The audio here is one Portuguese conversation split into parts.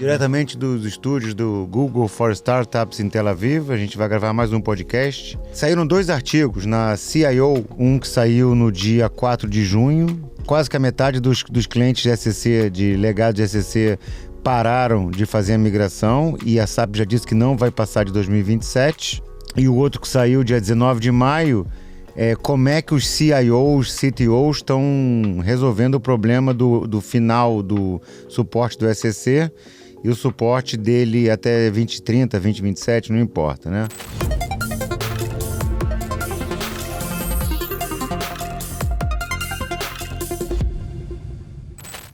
Diretamente dos estúdios do Google for Startups em Tel Aviv, a gente vai gravar mais um podcast. Saíram 2 artigos na CIO, um que saiu no dia 4 de junho. Quase que a metade dos clientes de SCC, de legado de SCC, pararam de fazer a migração e a SAP já disse que não vai passar de 2027. E o outro que saiu dia 19 de maio como é que os CIOs, CTOs estão resolvendo o problema do final do suporte do SCC e o suporte dele até 2030, 2027, não importa, né?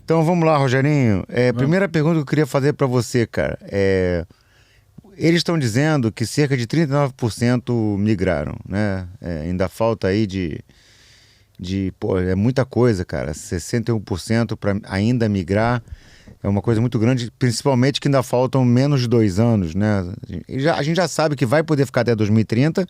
Então vamos lá, Rogerinho. Primeira pergunta que eu queria fazer para você, cara. Eles estão dizendo que cerca de 39% migraram, né? Ainda falta aí é muita coisa, cara. 61% para ainda migrar é uma coisa muito grande, principalmente que ainda faltam menos de 2 anos, né? A gente já sabe que vai poder ficar até 2030,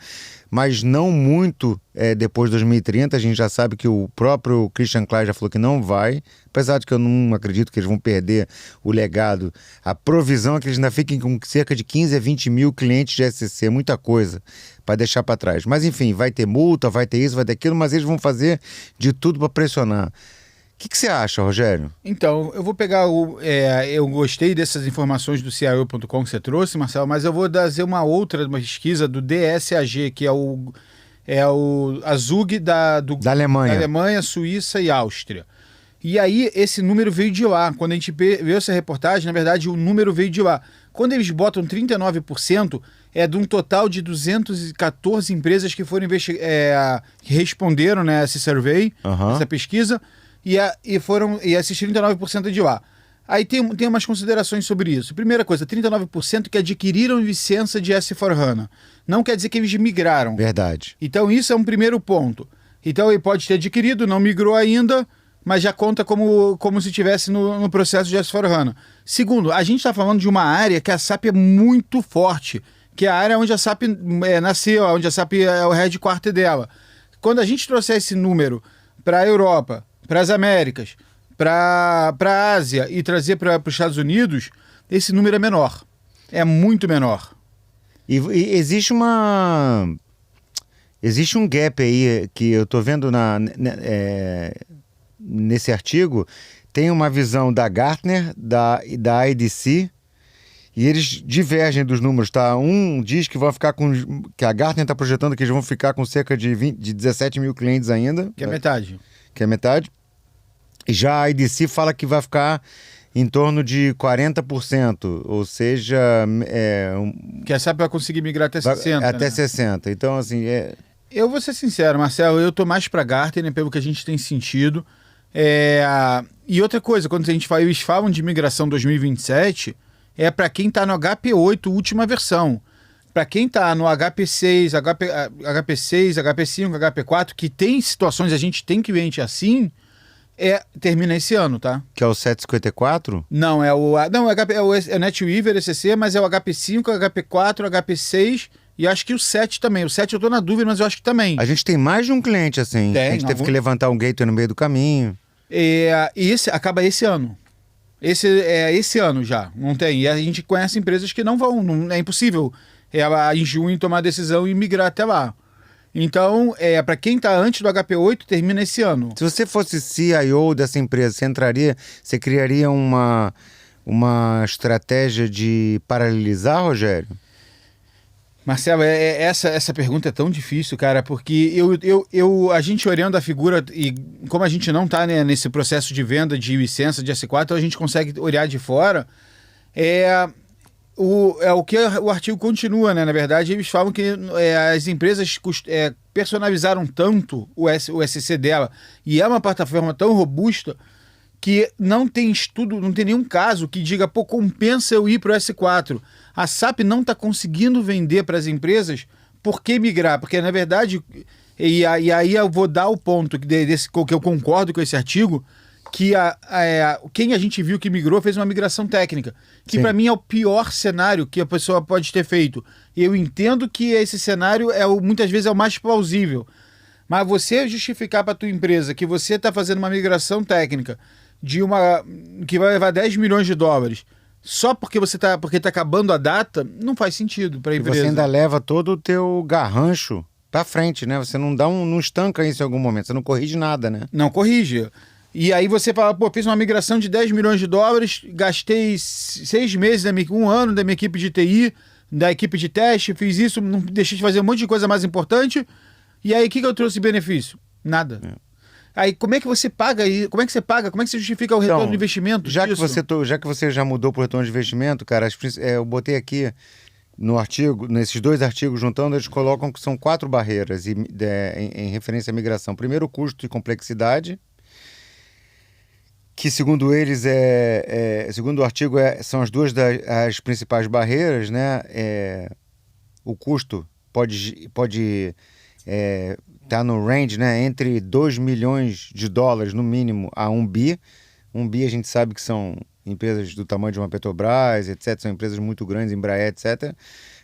mas não muito depois de 2030. A gente já sabe que o próprio Christian Klein já falou que não vai, apesar de que eu não acredito que eles vão perder o legado. A provisão é que eles ainda fiquem com cerca de 15 a 20 mil clientes de SCC, muita coisa para deixar para trás. Mas enfim, vai ter multa, vai ter isso, vai ter aquilo, mas eles vão fazer de tudo para pressionar. O que você acha, Rogério? Então, eu vou pegar eu gostei dessas informações do CIO.com que você trouxe, Marcelo, mas eu vou trazer uma pesquisa do DSAG, que é o AZUG da Alemanha. Da Alemanha, Suíça e Áustria. E aí, esse número veio de lá. Quando a gente viu essa reportagem, na verdade, o número veio de lá. Quando eles botam 39%, é de um total de 214 empresas que foram que responderam, né, esse survey, essa pesquisa, e esses 39% é de lá. Aí tem umas considerações sobre isso. Primeira coisa, 39% que adquiriram licença de S4HANA. Não quer dizer que eles migraram. Verdade. Então isso é um primeiro ponto. Então ele pode ter adquirido, não migrou ainda, mas já conta como se estivesse no processo de S4HANA. Segundo, a gente está falando de uma área que a SAP é muito forte, que é a área onde a SAP nasceu, onde a SAP é o headquarter dela. Quando a gente trouxer esse número para a Europa, para as Américas, para a Ásia e trazer para os Estados Unidos, esse número é menor. É muito menor. E existe um gap aí que eu estou vendo nesse artigo. Tem uma visão da Gartner, da IDC, e eles divergem dos números, tá? Um diz que vão ficar que a Gartner está projetando que eles vão ficar com cerca de 17 mil clientes ainda. Que é metade. Que é metade. E já a IDC fala que vai ficar em torno de 40%, ou seja... Que a SAP vai conseguir migrar até 60%. Até né? 60%. Então, assim... Eu vou ser sincero, Marcelo, eu tô mais para Gartner, pelo que a gente tem sentido. E outra coisa, quando eles falam de migração 2027, é para quem está no HP8, última versão. Para quem está no HP6, HP6, HP5, HP4, que tem situações, a gente tem cliente assim, termina esse ano, tá? Que é o 754? Não, é o NetWeaver ECC, mas é o HP5, HP4, HP6 e acho que o 7 também. O 7 eu tô na dúvida, mas eu acho que também. A gente tem mais de um cliente assim. A gente teve que levantar um gateway no meio do caminho. E esse acaba esse ano. Esse ano já, não tem. E a gente conhece empresas que não vão, é impossível em junho tomar a decisão e migrar até lá. Então, para quem está antes do HP8, termina esse ano. Se você fosse CIO dessa empresa, você criaria uma estratégia de paralelizar, Rogério? Marcelo, essa pergunta é tão difícil, cara, porque a gente olhando a figura, e como a gente não está, né, nesse processo de venda de licença de S4, então a gente consegue olhar de fora, o que o artigo continua, né? Na verdade, eles falam que as empresas personalizaram tanto o SC dela e é uma plataforma tão robusta que não tem estudo, não tem nenhum caso que diga, compensa eu ir para o S4. A SAP não está conseguindo vender para as empresas por que migrar, porque na verdade, e aí eu vou dar o ponto que eu concordo com esse artigo, que quem a gente viu que migrou fez uma migração técnica, que para mim é o pior cenário que a pessoa pode ter feito. Eu entendo que esse cenário muitas vezes é o mais plausível, mas você justificar para a tua empresa que você está fazendo uma migração técnica que vai levar 10 milhões de dólares só porque porque tá acabando a data, não faz sentido para a E empresa. você ainda leva todo o teu garrancho pra frente, né? Você não estanca isso em algum momento, você não corrige nada, né? Não corrige. E aí você fala, pô, fiz uma migração de 10 milhões de dólares, gastei 6 meses, um ano da minha equipe de TI, da equipe de teste, fiz isso, não deixei de fazer um monte de coisa mais importante. E aí, o que eu trouxe de benefício? Nada. Aí, como é que você paga isso? Como é que você paga? Como é que você justifica o retorno Então, do investimento já disso? que você já mudou pro retorno de investimento, cara, eu botei aqui no artigo, nesses 2 artigos juntando, eles colocam que são 4 barreiras em referência à migração. Primeiro, o custo e complexidade, que segundo eles segundo o artigo são as as principais barreiras, né? O custo pode tá no range, né, entre 2 milhões de dólares no mínimo a 1 bi. 1 bi a gente sabe que são empresas do tamanho de uma Petrobras, etc. São empresas muito grandes, Embraer, etc.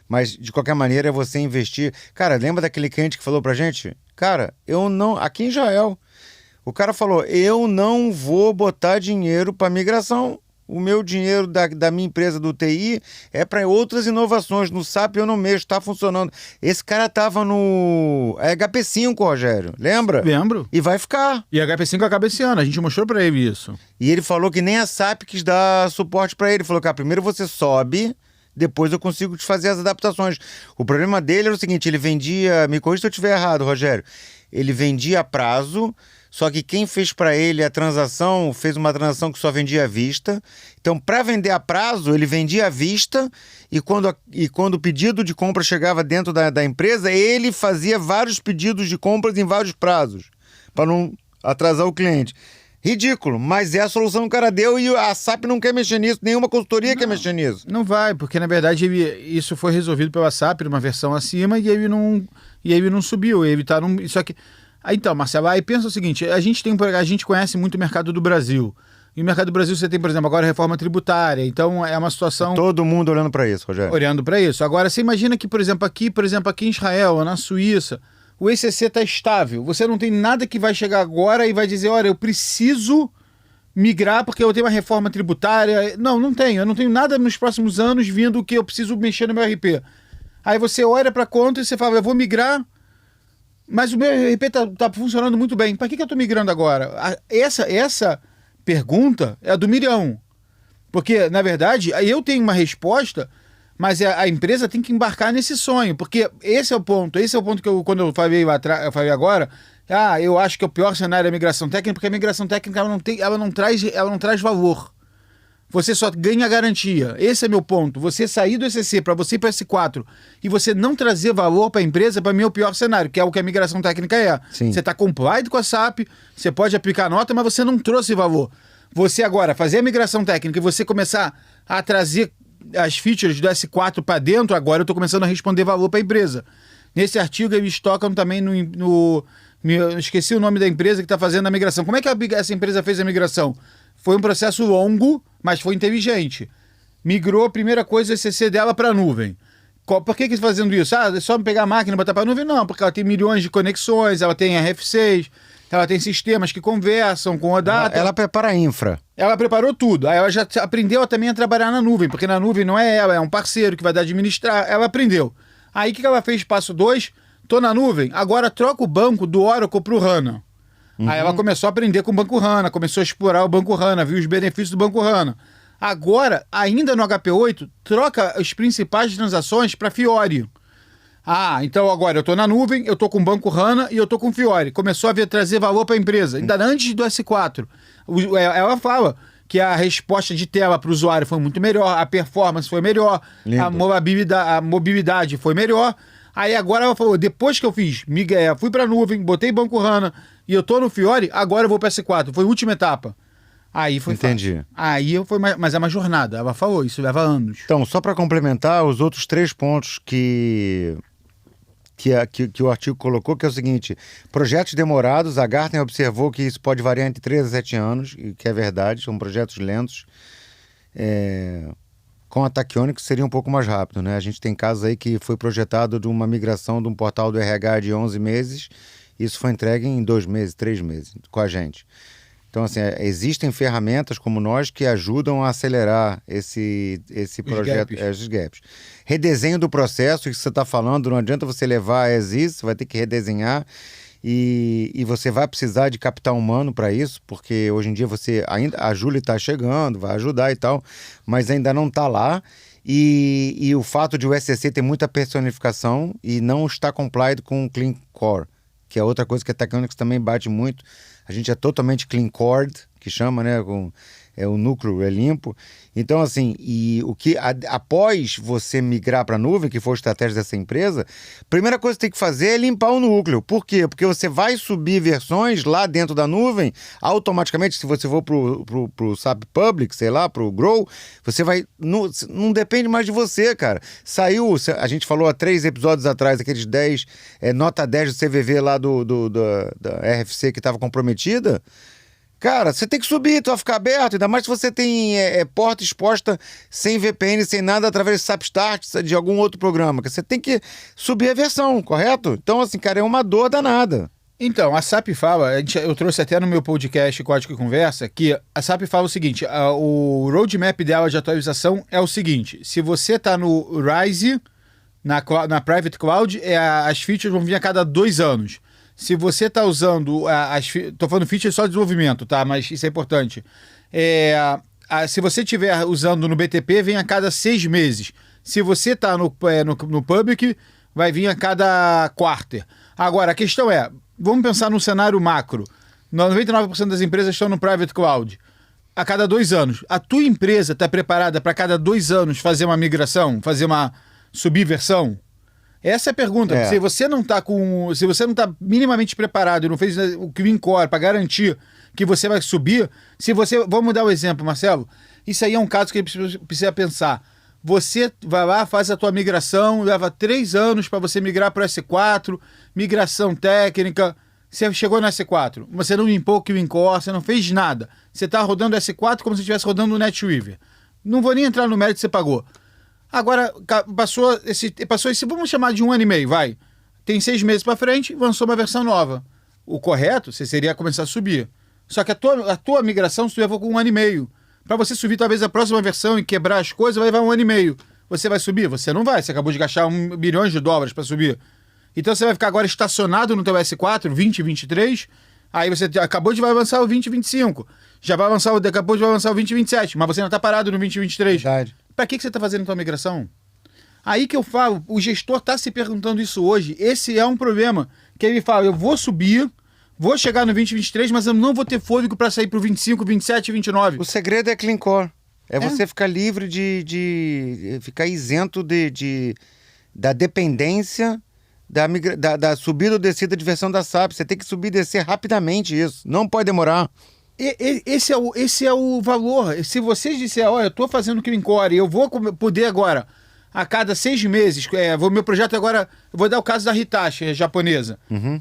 Mas, de qualquer maneira, é você investir. Cara, lembra daquele cliente que falou pra gente? Cara, eu não... Aqui em Israel, o cara falou, eu não vou botar dinheiro para migração. O meu dinheiro da minha empresa do TI é para outras inovações. No SAP eu não mexo, está funcionando. Esse cara tava no HP5, Rogério, lembra? Lembro. E vai ficar. E a HP5 acaba esse ano, a gente mostrou para ele isso. E ele falou que nem a SAP quis dar suporte para ele. Ele falou, cara, primeiro você sobe, depois eu consigo te fazer as adaptações. O problema dele era o seguinte, ele vendia... Me corrija se eu estiver errado, Rogério. Ele vendia a prazo... Só que quem fez para ele a transação, fez uma transação que só vendia à vista. Então, para vender a prazo, ele vendia à vista e quando o pedido de compra chegava dentro da empresa, ele fazia vários pedidos de compras em vários prazos, para não atrasar o cliente. Ridículo, mas é a solução que o cara deu e a SAP não quer mexer nisso, nenhuma consultoria quer mexer nisso. Não vai, porque na verdade isso foi resolvido pela SAP, numa versão acima, e ele não subiu, ele tá num... Só que... Então, Marcelo, aí pensa o seguinte, a gente conhece muito o mercado do Brasil. E o mercado do Brasil você tem, por exemplo, agora a reforma tributária. Então é uma situação... Todo mundo olhando para isso, Rogério. Olhando para isso. Agora, você imagina que, por exemplo, aqui em Israel, ou na Suíça, o ECC está estável. Você não tem nada que vai chegar agora e vai dizer, olha, eu preciso migrar porque eu tenho uma reforma tributária. Não, não tenho. Eu não tenho nada nos próximos anos vindo que eu preciso mexer no meu RP. Aí você olha para a conta e você fala, eu vou migrar... Mas o meu RP tá funcionando muito bem. Para que eu tô migrando agora? Essa pergunta é a do milhão. Porque, na verdade, eu tenho uma resposta, mas a empresa tem que embarcar nesse sonho. Porque esse é o ponto que quando eu falei agora, eu acho que o pior cenário é a migração técnica, porque a migração técnica ela não traz valor. Você só ganha garantia. Esse é meu ponto. Você sair do ECC para você ir para S4 e você não trazer valor para a empresa, para mim é o pior cenário, que é o que a migração técnica é. Sim. Você está compliant com a SAP, você pode aplicar nota, mas você não trouxe valor. Você agora fazer a migração técnica e você começar a trazer as features do S4 para dentro, agora eu estou começando a responder valor para a empresa. Nesse artigo eles tocam também eu esqueci o nome da empresa que está fazendo a migração. Como é que essa empresa fez a migração? Foi um processo longo, mas foi inteligente. Migrou a primeira coisa, o ECC dela para a nuvem. Por que eles estão fazendo isso? É só pegar a máquina e botar para a nuvem? Não, porque ela tem milhões de conexões, ela tem RF6, ela tem sistemas que conversam com a data. Ela prepara a infra. Ela preparou tudo. Aí ela já aprendeu também a trabalhar na nuvem, porque na nuvem não é ela, é um parceiro que vai administrar. Ela aprendeu. Aí o que ela fez? Passo 2, tô na nuvem, agora troca o banco do Oracle pro HANA. Aí ela começou a aprender com o Banco HANA, começou a explorar o Banco HANA, viu os benefícios do Banco HANA. Agora, ainda no HP8, troca as principais transações para Fiori. Então agora eu estou na nuvem, eu estou com o Banco HANA e eu estou com o Fiori. Começou a trazer valor para a empresa, ainda antes do S4. Ela fala que a resposta de tela para o usuário foi muito melhor, a performance foi melhor, a mobilidade foi melhor. Aí agora ela falou, depois que eu fui para a nuvem, botei Banco HANA e eu estou no Fiori, agora eu vou para S4. Foi a última etapa. Aí foi Entendi. fácil. Mas é uma jornada, ela falou, isso leva anos. Então, só para complementar, os outros 3 pontos que o artigo colocou, que é o seguinte: projetos demorados, a Gartner observou que isso pode variar entre 3 a 7 anos, e que é verdade, são projetos lentos. Com a Tachyonics seria um pouco mais rápido, né? A gente tem casos aí que foi projetado de uma migração de um portal do RH de 11 meses, isso foi entregue em 2 meses, 3 meses com a gente. Então, assim, existem ferramentas como nós que ajudam a acelerar esse projeto, esses gaps. Redesenho do processo, isso que você está falando, não adianta você levar as is, você vai ter que redesenhar e você vai precisar de capital humano para isso, porque hoje em dia a Júlia está chegando, vai ajudar e tal, mas ainda não está lá. E o fato de o SCC ter muita personificação e não estar complied com o Clean Core, que é outra coisa que a Tectonics também bate muito. A gente é totalmente clean core, que chama, né? O núcleo é limpo. Então, assim, após você migrar para a nuvem, que foi a estratégia dessa empresa, a primeira coisa que você tem que fazer é limpar o núcleo. Por quê? Porque você vai subir versões lá dentro da nuvem, automaticamente, se você for pro SAP Public, sei lá, pro Grow, você vai... Não depende mais de você, cara. Saiu, a gente falou há 3 episódios atrás, aqueles 10, nota 10 do CVV lá da RFC que estava comprometida. Cara, você tem que subir, tu vai ficar aberto, ainda mais se você tem porta exposta sem VPN, sem nada, através de SAPstart, de algum outro programa. Você tem que subir a versão, correto? Então, assim, cara, é uma dor danada. Então, a SAP fala, eu trouxe até no meu podcast Código e Conversa, que a SAP fala o seguinte, o roadmap dela de atualização é o seguinte, se você está no Rise, na Private Cloud, as features vão vir a cada 2 anos. Se você está usando, estou falando feature só de desenvolvimento, tá? Mas isso é importante. Se você estiver usando no BTP, vem a cada 6 meses. Se você está no Public, vai vir a cada quarter. Agora, a questão vamos pensar num cenário macro. 99% das empresas estão no Private Cloud. A cada 2 anos. A tua empresa está preparada para cada 2 anos fazer uma migração, fazer uma subversão? Essa é a pergunta. Se você não está minimamente preparado e não fez o Clean Core para garantir que você vai subir, vamos dar o exemplo, Marcelo. Isso aí é um caso que a gente precisa pensar. Você vai lá, faz a tua migração, leva 3 anos para você migrar para o S4, migração técnica. Você chegou no S4, você não limpou o Clean Core, você não fez nada. Você está rodando o S4 como se estivesse rodando o NetWeaver. Não vou nem entrar no mérito que você pagou. Agora, passou esse, vamos chamar de 1 ano e meio, vai. Tem 6 meses para frente, lançou uma versão nova. O correto, você seria começar a subir. Só que a tua migração se levou com 1 ano e meio. Para você subir talvez a próxima versão e quebrar as coisas, vai levar 1 ano e meio. Você vai subir? Você não vai. Você acabou de gastar $1 bilhão para subir. Então você vai ficar agora estacionado no teu S4, 2023, aí você vai lançar o 2025. Acabou de lançar o 2027, mas você não está parado no 2023. Verdade. Para que você está fazendo a tua migração? Aí que eu falo, o gestor está se perguntando isso hoje. Esse é um problema. Que ele fala, eu vou subir, vou chegar no 2023, mas eu não vou ter fôlego para sair para o 25, 27 e 29. O segredo é Clean Core. Você ficar livre de ficar isento da dependência da subida ou descida de versão da SAP. Você tem que subir e descer rapidamente isso. Não pode demorar. Esse é o valor. Se vocês disserem, olha, eu estou fazendo Clean Core, eu vou poder agora, a cada 6 meses, meu projeto agora, eu vou dar o caso da Hitachi, japonesa. Uhum.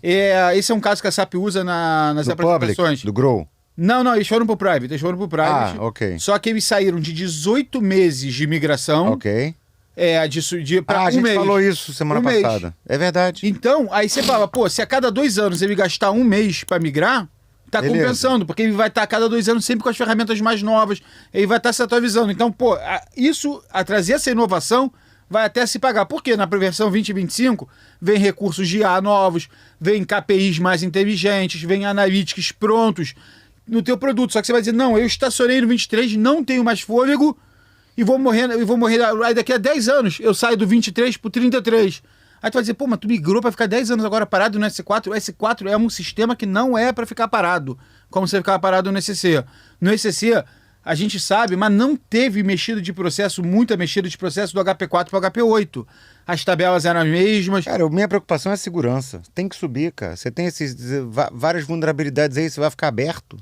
Esse é um caso que a SAP usa nas apresentações. Public, do Grow. Não, eles foram pro Private. Ok. Só que eles saíram de 18 meses de migração. Ok. Para a gente falou isso semana passada. Mês. É verdade. Então, aí você fala, se a cada 2 anos ele gastar 1 mês para migrar, tá compensando, porque ele vai estar a cada 2 anos sempre com as ferramentas mais novas, ele vai estar se atualizando. Então, trazer essa inovação vai até se pagar. Porque na versão 2025 vem recursos de IA novos, vem KPIs mais inteligentes, vem analytics prontos no teu produto. Só que você vai dizer, não, eu estacionei no 23, não tenho mais fôlego e vou morrer. Aí daqui a 10 anos eu saio do 23 pro 33. Aí tu vai dizer, mas tu migrou para ficar 10 anos agora parado no S4. O S4 é um sistema que não é para ficar parado, como você ficava parado no SCC. No SCC, a gente sabe, mas não teve muita mexida de processo do HP4 para o HP8. As tabelas eram as mesmas. Cara, a minha preocupação é a segurança. Tem que subir, cara. Você tem várias vulnerabilidades aí, você vai ficar aberto.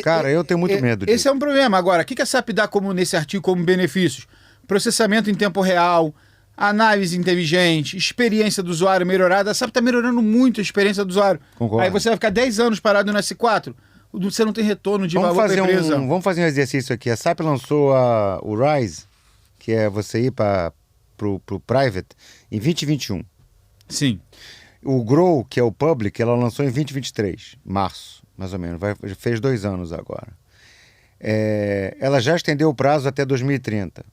Cara, eu tenho muito medo disso. Esse é um problema. Agora, o que a SAP dá nesse artigo como benefícios? Processamento em tempo real, análise inteligente, experiência do usuário melhorada. A SAP está melhorando muito a experiência do usuário. Concordo. Aí você vai ficar 10 anos parado no S4, você não tem retorno de valor para a empresa. Vamos fazer um exercício aqui. A SAP lançou o Rise, que é você ir para o Private, em 2021. Sim. O Grow, que é o Public, ela lançou em 2023, março. mais ou menos. Fez 2 anos agora. Ela já estendeu o prazo até 2030.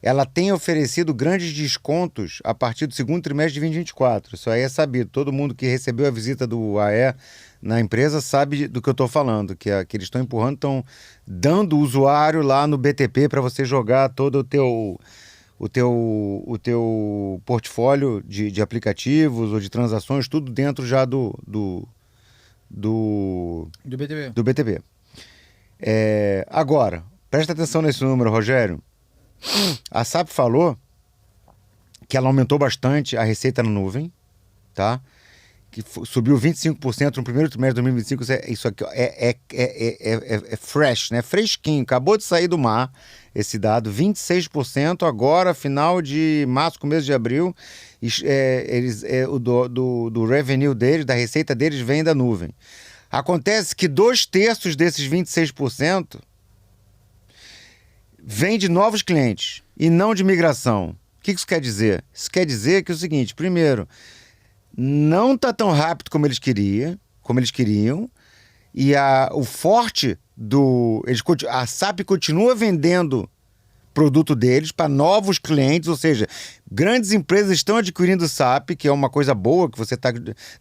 Ela tem oferecido grandes descontos a partir do segundo trimestre de 2024. Isso aí é sabido. Todo mundo que recebeu a visita do AE na empresa sabe do que eu estou falando, que eles estão empurrando, estão dando o usuário lá no BTP para você jogar todo o teu portfólio de aplicativos ou de transações, tudo dentro já do BTP. Do BTP. Agora, presta atenção nesse número, Rogério. A SAP falou que ela aumentou bastante a receita na nuvem, tá? Que subiu 25% no primeiro trimestre de 2025. Isso aqui é fresh, né? Fresquinho, acabou de sair do mar esse dado. 26% agora, final de março, começo de abril. Do revenue deles, da receita deles, vem da nuvem. Acontece que 2/3 desses 26% vem de novos clientes e não de migração. O que isso quer dizer? Isso quer dizer que é o seguinte: primeiro, não está tão rápido como eles queriam, e o forte a SAP continua vendendo produto deles para novos clientes, ou seja, grandes empresas estão adquirindo SAP, que é uma coisa boa, que você está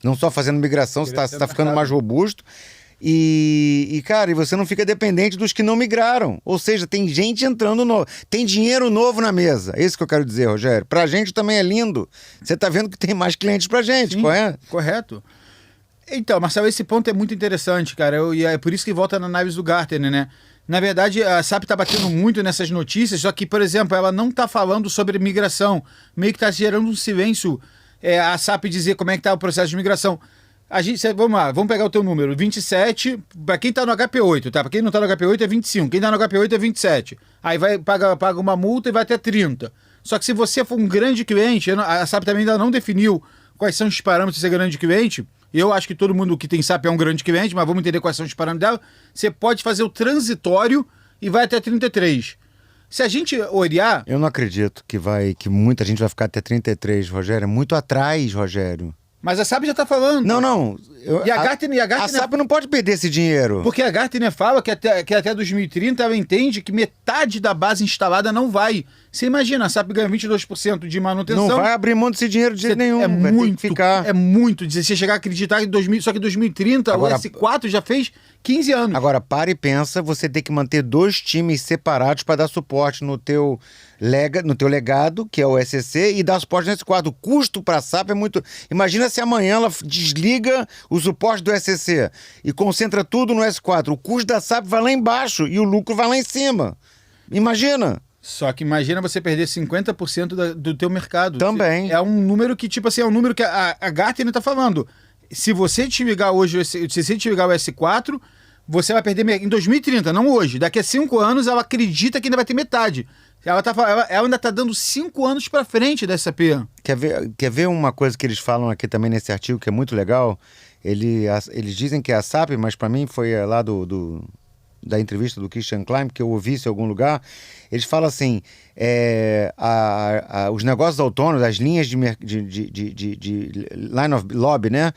não só fazendo migração, você está ficando mais robusto. Cara, você não fica dependente dos que não migraram. Ou seja, tem gente entrando tem dinheiro novo na mesa. É isso que eu quero dizer, Rogério. Pra gente também é lindo. Você tá vendo que tem mais clientes pra gente, Sim, correto? Correto. Então, Marcelo, esse ponto é muito interessante, cara. E é por isso que volta na análise do Gartner, né? Na verdade, a SAP tá batendo muito nessas notícias, só que, por exemplo, ela não tá falando sobre migração. Meio que tá gerando um silêncio a SAP dizer como é que tá o processo de migração. Vamos lá, vamos pegar o teu número, 27, para quem tá no HP8, tá? Para quem não tá no HP8 é 25, quem tá no HP8 é 27. Aí paga uma multa e vai até 30. Só que se você for um grande cliente, a SAP também ainda não definiu quais são os parâmetros de ser grande cliente. Eu acho que todo mundo que tem SAP é um grande cliente, mas vamos entender quais são os parâmetros dela. Você pode fazer o transitório e vai até 33. Se a gente olhar... Eu não acredito que muita gente vai ficar até 33, Rogério. É muito atrás, Rogério. Mas a SAP já tá falando. Não. A SAP não pode perder esse dinheiro. Porque a Gartner fala que até 2030 ela entende que metade da base instalada não vai. Você imagina, a SAP ganha 22% de manutenção. Não vai abrir mão desse dinheiro de jeito nenhum. Vai ter que ficar. É muito. Se você chegar a acreditar que só que 2030 agora, o S4 já fez 15 anos. Agora, para e pensa, você tem que manter 2 times separados para dar suporte no teu legado, que é o SCC, e dar suporte no S4. O custo para a SAP é muito... Imagina se amanhã ela desliga o suporte do SCC e concentra tudo no S4. O custo da SAP vai lá embaixo e o lucro vai lá em cima. Imagina. Só que imagina você perder 50% do teu mercado. Também. É um número que, tipo assim, é um número que a Gartner tá falando. Se você desligar hoje, se você desligar o S4, você vai perder em 2030, não hoje. Daqui a 5 anos, ela acredita que ainda vai ter metade. Ela ainda tá dando 5 anos para frente da SAP. Quer ver uma coisa que eles falam aqui também nesse artigo, que é muito legal? Eles dizem que é a SAP, mas para mim foi lá da entrevista do Christian Klein, que eu ouvi isso em algum lugar. Eles falam assim, os negócios autônomos, as linhas de line of lobby, né?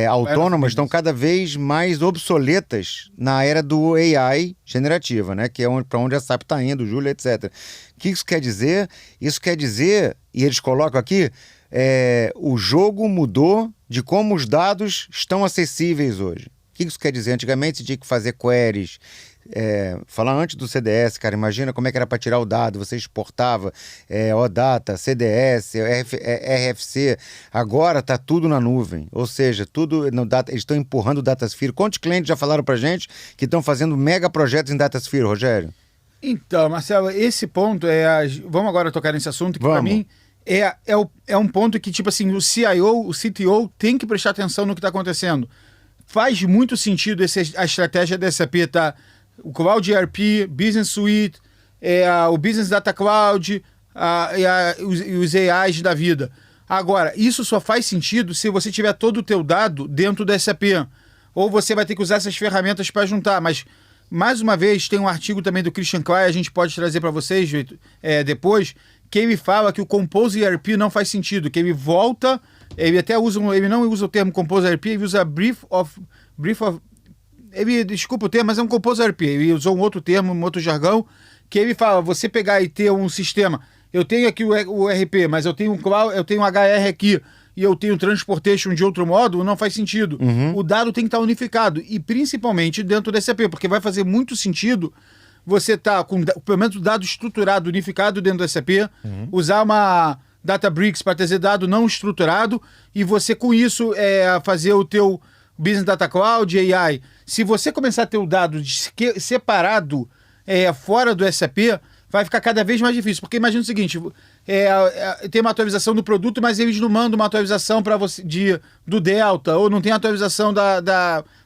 Autônomas estão cada vez mais obsoletas na era do AI generativa, né? Que é para onde a SAP está indo, Julia, etc. O que isso quer dizer? Isso quer dizer, e eles colocam aqui, o jogo mudou de como os dados estão acessíveis hoje. O que isso quer dizer? Antigamente você tinha que fazer queries, falar antes do CDS, cara, imagina como é que era para tirar o dado, você exportava OData, CDS, RFC, agora está tudo na nuvem, ou seja, tudo no data, eles estão empurrando o DataSphere. Quantos clientes já falaram para gente que estão fazendo mega projetos em DataSphere, Rogério? Então, Marcelo, esse ponto vamos agora tocar nesse assunto, que para mim é um ponto que, tipo assim, o CIO, o CTO tem que prestar atenção no que está acontecendo. Faz muito sentido a estratégia da SAP, tá? O Cloud ERP, Business Suite, o Business Data Cloud, os AIs da vida. Agora, isso só faz sentido se você tiver todo o teu dado dentro da SAP. Ou você vai ter que usar essas ferramentas para juntar. Mas, mais uma vez, tem um artigo também do Christian Klein, a gente pode trazer para vocês depois, que ele fala que o Compose ERP não faz sentido, que ele volta... Ele até ele não usa o termo Compose ERP, ele usa Brief of desculpa o termo, mas é um Composer ERP. Ele usou um outro termo, um outro jargão, que ele fala, você pegar e ter um sistema, eu tenho aqui o ERP, mas eu tenho um HR aqui, e eu tenho Transportation de outro modo, não faz sentido. O dado tem que estar unificado, e principalmente dentro do SAP, porque vai fazer muito sentido você estar com, pelo menos, o dado estruturado, unificado dentro do SAP, usar uma Databricks para trazer dado não estruturado, e você, com isso, fazer o teu Business Data Cloud, AI. Se você começar a ter o dado separado fora do SAP, vai ficar cada vez mais difícil. Porque imagina o seguinte, tem uma atualização do produto, mas eles não mandam uma atualização para você do Delta, ou não tem atualização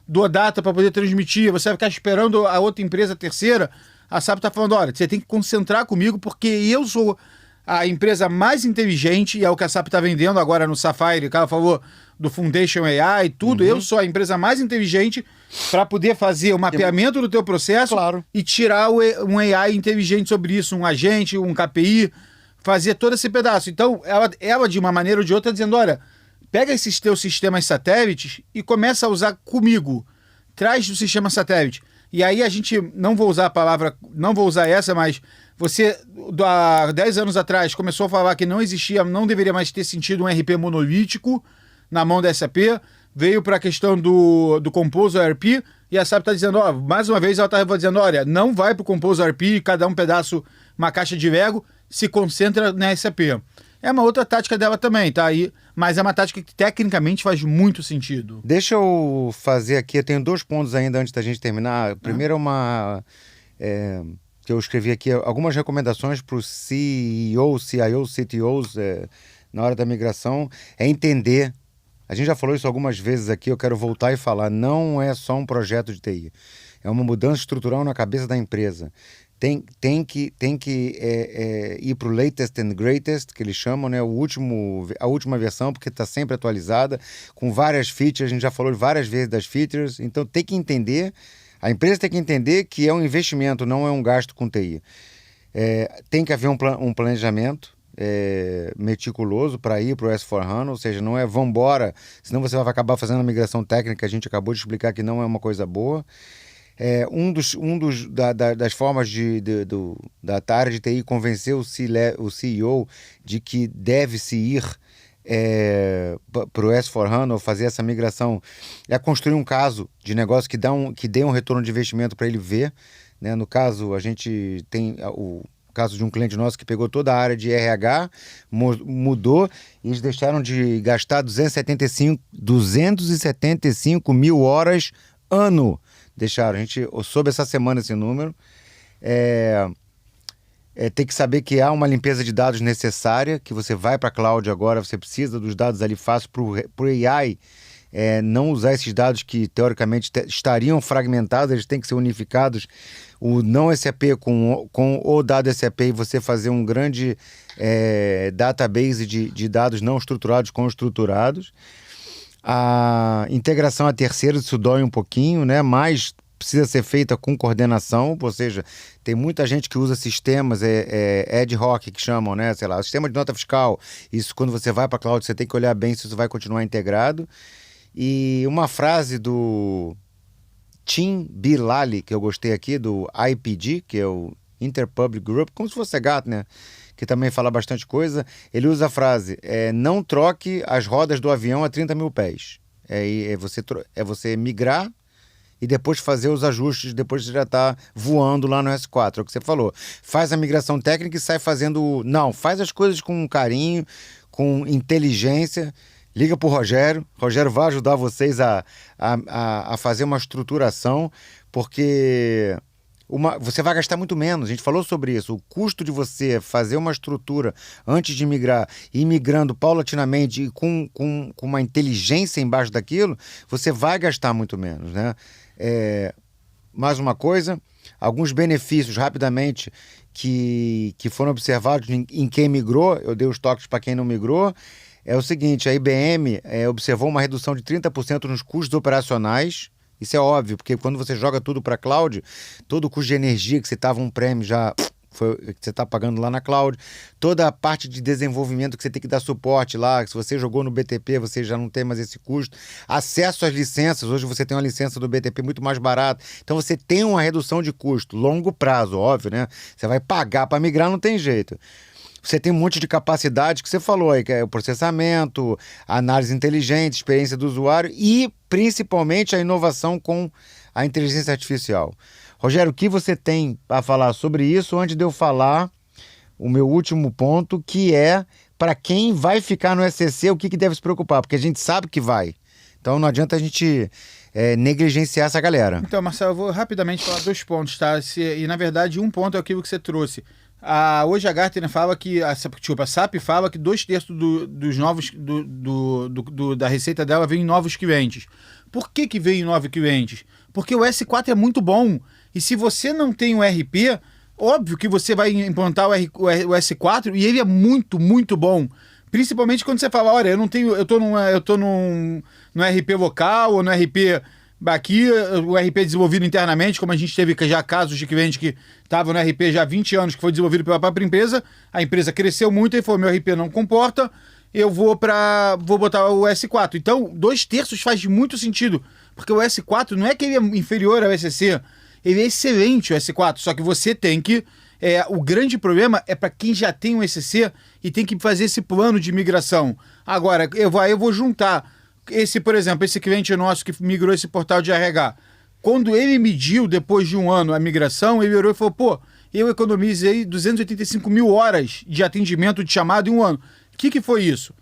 do data para poder transmitir, você vai ficar esperando a outra empresa terceira. A SAP está falando, olha, você tem que concentrar comigo, porque eu sou a empresa mais inteligente, e é o que a SAP está vendendo agora no Sapphire, que ela falou do Foundation AI e tudo. Eu sou a empresa mais inteligente para poder fazer o mapeamento do teu processo, claro, e tirar um AI inteligente sobre isso, um agente, um KPI, fazer todo esse pedaço. Então, ela de uma maneira ou de outra, dizendo, olha, pega esses teus sistemas satélites e começa a usar comigo. Traz do sistema satélite. E aí a gente, não vou usar essa, mas você, há 10 anos atrás, começou a falar que não deveria mais ter sentido um RP monolítico na mão da SAP, veio para a questão do Composer ERP, e a SAP está dizendo, mais uma vez ela está dizendo, olha, não vai para o Composer ERP, cada um pedaço, uma caixa de Lego, se concentra na SAP. É uma outra tática dela também, tá aí, mas é uma tática que tecnicamente faz muito sentido. Deixa eu fazer aqui, eu tenho 2 pontos ainda antes da gente terminar. Primeiro que eu escrevi aqui, algumas recomendações para o CEO, CIO, CTOs na hora da migração, é entender, a gente já falou isso algumas vezes aqui, eu quero voltar e falar, não é só um projeto de TI, é uma mudança estrutural na cabeça da empresa. Tem que ir para o latest and greatest, que eles chamam, né? A última versão, porque está sempre atualizada, com várias features, a gente já falou várias vezes das features, então tem que entender, a empresa tem que entender que é um investimento, não é um gasto com TI. Tem que haver um planejamento meticuloso para ir para o S4HANA, ou seja, não é vambora, senão você vai acabar fazendo a migração técnica, a gente acabou de explicar que não é uma coisa boa. Das formas da área de TI convencer o CEO de que deve-se ir para o S4HANA ou fazer essa migração, construir um caso de negócio que dê um retorno de investimento para ele ver, né? No caso, a gente tem o caso de um cliente nosso que pegou toda a área de RH, mudou, e eles deixaram de gastar 275 mil horas ano. Deixaram, a gente soube essa semana esse número. Tem que saber que há uma limpeza de dados necessária, que você vai para a cloud agora, você precisa dos dados ali fácil para o AI não usar esses dados que teoricamente estariam fragmentados, eles têm que ser unificados, o não SAP com o dado SAP, e você fazer um grande database de dados não estruturados com estruturados. A integração a terceiros, isso dói um pouquinho, né? Mas precisa ser feita com coordenação, ou seja, tem muita gente que usa sistemas ad hoc, que chamam, né? Sei lá, sistema de nota fiscal. Isso, quando você vai para a cloud, você tem que olhar bem se isso vai continuar integrado. E uma frase do Tim Bilali, que eu gostei aqui, do IPG, que é o Interpublic Group, como se fosse Gartner, né? Que também fala bastante coisa. Ele usa a frase, não troque as rodas do avião a 30 mil pés. Você migrar e depois fazer os ajustes, depois você já está voando lá no S4, é o que você falou. Faz a migração técnica e sai fazendo... Não, faz as coisas com carinho, com inteligência. Liga para o Rogério vai ajudar vocês a fazer uma estruturação, porque... você vai gastar muito menos, a gente falou sobre isso, o custo de você fazer uma estrutura antes de migrar, e migrando paulatinamente e com uma inteligência embaixo daquilo, você vai gastar muito menos, né? Mais uma coisa, alguns benefícios rapidamente que foram observados em quem migrou, eu dei os toques para quem não migrou, é o seguinte, a IBM observou uma redução de 30% nos custos operacionais. Isso é óbvio, porque quando você joga tudo para a cloud, todo o custo de energia que você estava um prêmio já que você está pagando lá na cloud, toda a parte de desenvolvimento que você tem que dar suporte lá, que se você jogou no BTP, você já não tem mais esse custo, acesso às licenças, hoje você tem uma licença do BTP muito mais barata, então você tem uma redução de custo, longo prazo, óbvio, né? Você vai pagar para migrar, não tem jeito. Você tem um monte de capacidade que você falou aí, que é o processamento, a análise inteligente, experiência do usuário e, principalmente, a inovação com a inteligência artificial. Rogério, o que você tem para falar sobre isso antes de eu falar o meu último ponto, que é para quem vai ficar no SCC, o que deve se preocupar? Porque a gente sabe que vai. Então não adianta a gente negligenciar essa galera. Então, Marcelo, eu vou rapidamente falar 2 pontos, tá? E, na verdade, um ponto é aquilo que você trouxe. Hoje a Gartner fala que, a SAP fala que 2/3 dos novos da receita dela vem em novos clientes. Por que vem em novos clientes? Porque o S4 é muito bom. E se você não tem o RP, óbvio que você vai implantar o S4 e ele é muito, muito bom. Principalmente quando você fala, olha, eu tô no RP local ou no RP aqui, o RP desenvolvido internamente, como a gente teve já casos de cliente que estavam no RP já há 20 anos, que foi desenvolvido pela própria empresa, a empresa cresceu muito e falou, meu RP não comporta, eu vou botar o S4. Então, 2/3 faz muito sentido, porque o S4 não é que ele é inferior ao SCC, ele é excelente o S4, só que você tem que... o grande problema é para quem já tem um SCC e tem que fazer esse plano de migração. Agora, eu vou juntar por exemplo, esse cliente nosso que migrou esse portal de RH. Quando ele mediu, depois de um ano, a migração, ele olhou e falou, pô, eu economizei 285 mil horas de atendimento de chamada em um ano. O que foi isso?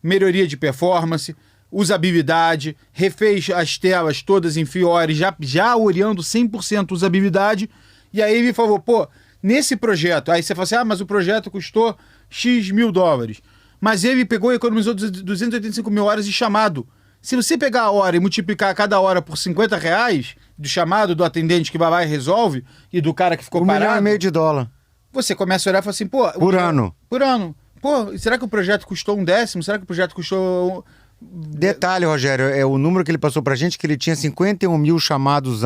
Melhoria de performance, usabilidade, refez as telas todas em Fiori, já olhando 100% usabilidade, e aí ele falou, pô, nesse projeto, aí você fala assim, mas o projeto custou X mil dólares, mas ele pegou e economizou 285 mil horas de chamado. Se você pegar a hora e multiplicar cada hora por R$50 do chamado, do atendente que vai lá e resolve, e do cara que ficou parado... $1,5 milhão. Você começa a olhar e fala assim, pô... Por ano. Por ano. Pô, será que o projeto custou 1/10? Será que o projeto custou... Detalhe, Rogério, é o número que ele passou pra gente, que ele tinha 51 mil chamados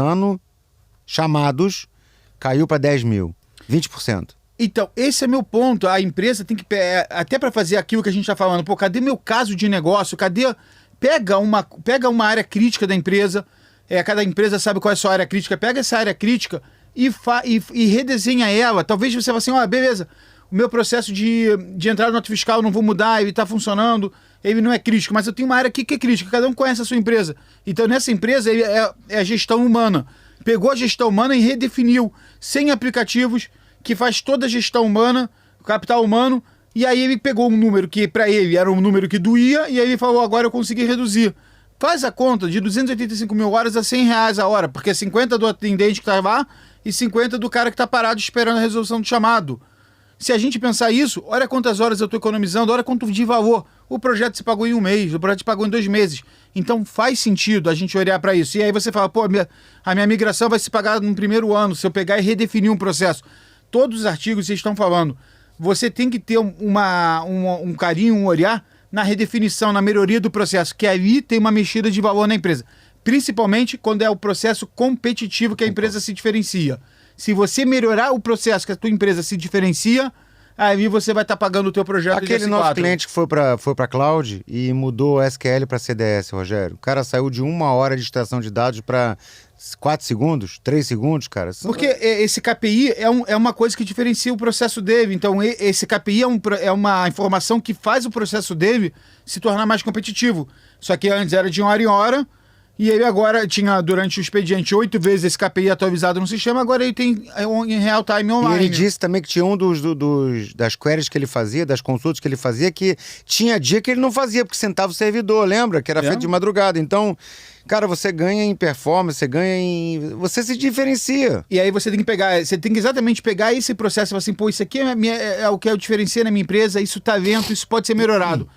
caiu para 10 mil. 20%. Então, esse é meu ponto. A empresa tem que... Até para fazer aquilo que a gente está falando. Pô, cadê meu caso de negócio? Cadê... Pega uma área crítica da empresa. Cada empresa sabe qual é a sua área crítica. Pega essa área crítica e redesenha ela. Talvez você fale assim, beleza, o meu processo de entrada no nota fiscal não vou mudar, ele está funcionando, ele não é crítico, mas eu tenho uma área aqui que é crítica. Cada um conhece a sua empresa. Então, nessa empresa, é a gestão humana. Pegou a gestão humana e redefiniu 100 aplicativos que faz toda a gestão humana, capital humano, e aí ele pegou um número que para ele era um número que doía, e aí ele falou, agora eu consegui reduzir. Faz a conta de 285 mil horas a R$100 a hora, porque é 50 do atendente que está lá e 50 do cara que está parado esperando a resolução do chamado. Se a gente pensar isso, olha quantas horas eu estou economizando, olha quanto de valor. O projeto se pagou em um mês, o projeto se pagou em 2 meses. Então faz sentido a gente olhar para isso. E aí você fala, pô, a minha migração vai se pagar no primeiro ano, se eu pegar e redefinir um processo. Todos os artigos que vocês estão falando, você tem que ter um carinho, um olhar na redefinição, na melhoria do processo, que ali tem uma mexida de valor na empresa. Principalmente quando é o processo competitivo que a empresa se diferencia. Se você melhorar o processo que a tua empresa se diferencia, aí você vai estar pagando o teu projeto de S4. Aquele nosso cliente que foi para cloud e mudou o SQL para CDS, Rogério. O cara saiu de 1 hora de extração de dados para 4 segundos, 3 segundos, cara. Porque esse KPI é uma coisa que diferencia o processo dele. Então, esse KPI é uma informação que faz o processo dele se tornar mais competitivo. Só que antes era de hora em hora, e ele agora tinha, durante o expediente, 8 vezes esse KPI atualizado no sistema, agora ele tem em real time online. E ele disse também que tinha das queries que ele fazia, das consultas que ele fazia, que tinha dia que ele não fazia, porque sentava o servidor, lembra? Que era feito de madrugada. Então, cara, você ganha em performance, você se diferencia. E aí você tem que exatamente pegar esse processo e falar assim, pô, isso aqui é o que eu diferencia na minha empresa, isso tá lento, isso pode ser melhorado.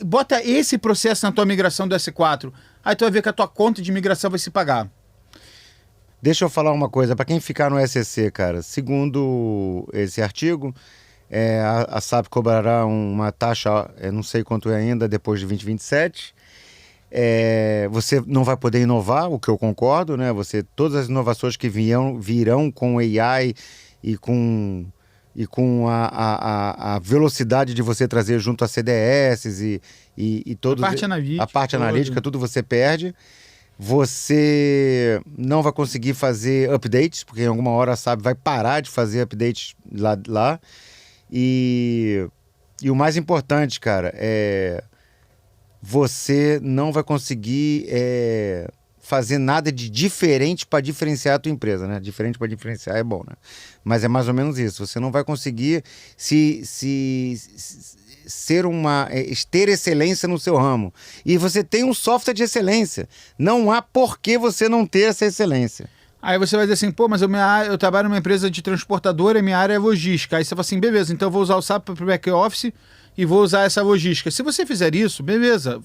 Bota esse processo na tua migração do S4, aí tu vai ver que a tua conta de migração vai se pagar. Deixa eu falar uma coisa, para quem ficar no SCC, cara, segundo esse artigo, a SAP cobrará uma taxa, não sei quanto é ainda, depois de 2027. Você não vai poder inovar, o que eu concordo, né? Todas as inovações que virão com AI e com e com a velocidade de você trazer junto a CDS e todos... A parte analítica, tudo você perde. Você não vai conseguir fazer updates, porque em alguma hora a SAP vai parar de fazer updates lá. E o mais importante, cara, você não vai conseguir fazer nada de diferente para diferenciar a tua empresa, né? Diferente para diferenciar é bom, né? Mas é mais ou menos isso. Você não vai conseguir ter excelência no seu ramo. E você tem um software de excelência. Não há por que você não ter essa excelência. Aí você vai dizer assim, pô, mas eu trabalho numa empresa de transportadora e minha área é logística. Aí você fala assim, beleza, então eu vou usar o SAP para o back-office e vou usar essa logística. Se você fizer isso, beleza,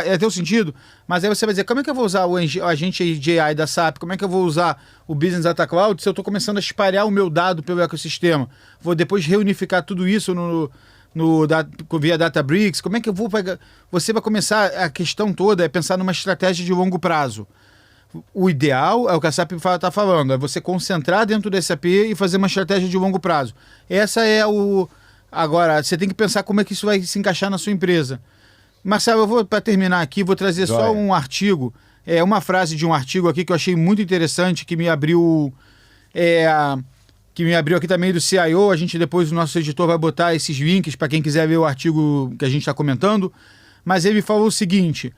é teu sentido, mas aí você vai dizer, como é que eu vou usar o agente de AI da SAP? Como é que eu vou usar o Business Data Cloud se eu estou começando a espalhar o meu dado pelo ecossistema? Vou depois reunificar tudo isso via Databricks. Como é que eu vou pegar? Você vai começar, a questão toda é pensar numa estratégia de longo prazo. O ideal é o que a SAP está falando, é você concentrar dentro do SAP e fazer uma estratégia de longo prazo. Essa é Agora, você tem que pensar como é que isso vai se encaixar na sua empresa. Marcelo, para terminar aqui, vou trazer só um artigo, uma frase de um artigo aqui que eu achei muito interessante, que me abriu aqui também do CIO. A gente depois, o nosso editor vai botar esses links para quem quiser ver o artigo que a gente está comentando. Mas ele falou o seguinte,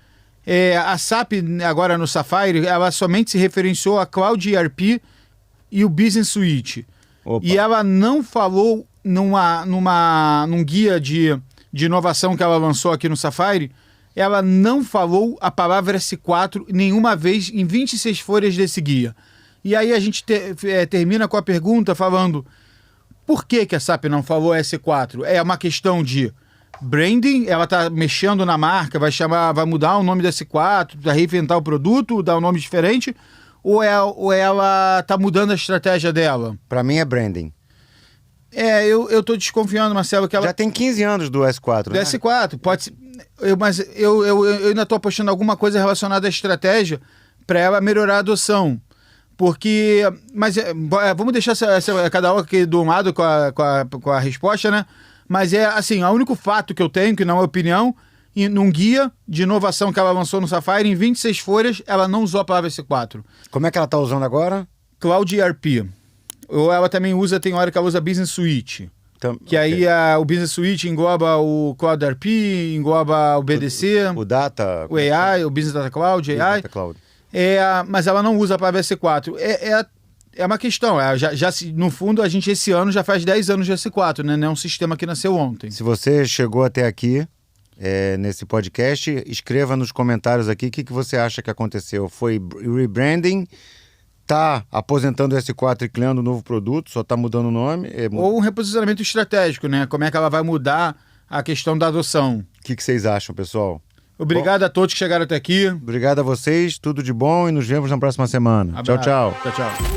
a SAP agora no Sapphire, ela somente se referenciou a Cloud ERP e o Business Suite. Opa. E ela não falou num guia de inovação que ela lançou aqui no Sapphire, ela não falou a palavra S4 nenhuma vez em 26 folhas desse guia. E aí a gente termina com a pergunta falando por que a SAP não falou S4? É uma questão de branding, ela está mexendo na marca, vai mudar o nome da S4, vai reinventar o produto, dar um nome diferente, ou ela está mudando a estratégia dela? Para mim é branding. Eu tô desconfiando, Marcelo, que ela... Já tem 15 anos do S4, né? Do S4, pode ser... Mas eu ainda estou apostando alguma coisa relacionada à estratégia para ela melhorar a adoção. Porque... Mas vamos deixar cada hora aqui do lado com a resposta, né? Mas assim, o único fato que eu tenho, que não é opinião, num guia de inovação que ela lançou no Sapphire, em 26 folhas, ela não usou a palavra S4. Como é que ela está usando agora? Cloud ERP. Ou ela também tem hora que ela usa Business Suite. Então, que aí o Business Suite engloba o Cloud ERP, engloba o BDC, o AI, o Business Data Cloud, AI. Data Cloud. Mas ela não usa a palavra S4. É uma questão. No fundo, a gente esse ano já faz 10 anos de S4, né? Não é um sistema que nasceu ontem. Se você chegou até aqui nesse podcast, escreva nos comentários aqui o que você acha que aconteceu. Foi rebranding? Está aposentando o S4 e criando um novo produto, só está mudando o nome? Ou um reposicionamento estratégico, né? Como é que ela vai mudar a questão da adoção? O que vocês acham, pessoal? Obrigado a todos que chegaram até aqui. Obrigado a vocês, tudo de bom e nos vemos na próxima semana. Abraço. Tchau, tchau. Tchau, tchau.